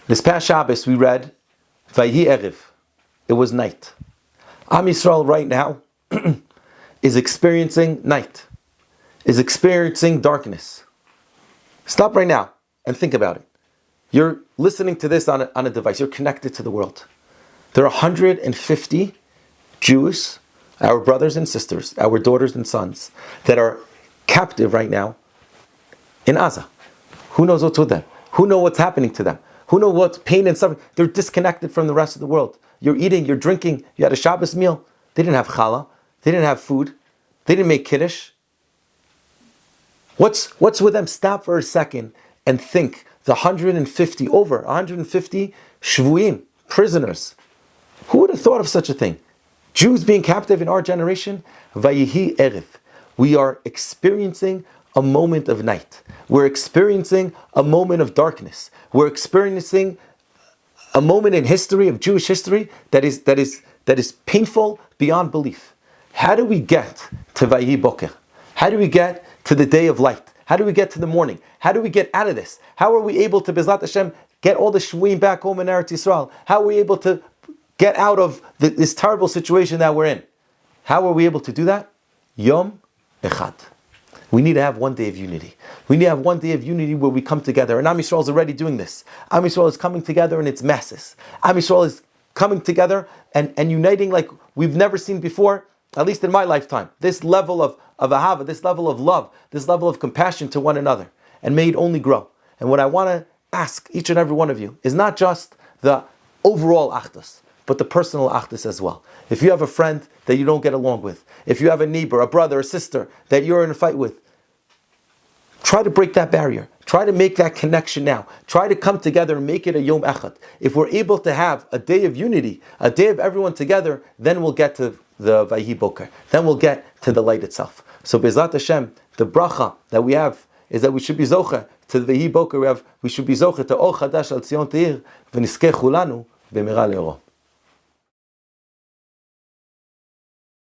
This past Shabbos we read Vayhi Erev. It was night. Am Yisrael right now is experiencing night, is experiencing darkness. Stop right now and think about it. You're listening to this on a device. You're connected to the world. There are 150 Jews, our brothers and sisters, our daughters and sons, that are captive right now in Gaza. Who knows what's with them? Who knows what's happening to them? Who knows what pain and suffering? They're disconnected from the rest of the world. You're eating, you're drinking, you had a Shabbos meal. They didn't have challah. They didn't have food. They didn't make kiddush. What's with them? Stop for a second and think. The 150 shvuim, prisoners. Who would have thought of such a thing? Jews being captive in our generation. Vayihi erev. We are experiencing a moment of night. We're experiencing a moment of darkness. We're experiencing a moment in history, of Jewish history, that is painful beyond belief. How do we get to Vayihi Boker? How do we get to the day of light? How do we get to the morning? How do we get out of this? How are we able to, Bezrat Hashem, get all the shvuim back home in Eretz Yisrael? How are we able to get out of this terrible situation that we're in? How are we able to do that? Yom Echad. We need to have one day of unity. We need to have one day of unity where we come together. And Am Yisrael is already doing this. Am Yisrael is coming together in its masses. Am Yisrael is coming together and uniting like we've never seen before, at least in my lifetime. This level of ahava, this level of love, this level of compassion to one another. And may it only grow. And what I want to ask each and every one of you is not just the overall achdus, but the personal achdus as well. If you have a friend that you don't get along with, if you have a neighbor, a brother, a sister that you're in a fight with, try to break that barrier. Try to make that connection now. Try to come together and make it a Yom Echad. If we're able to have a day of unity, a day of everyone together, then we'll get to the Vayhi Boker. Then we'll get to the light itself. So Bezrat Hashem, the bracha that we have is that we should be zocher to the Vayhi Boker. We should be zocher to O Chadash Al Tzion Teir v'niskei chulanu b'mira le'oro.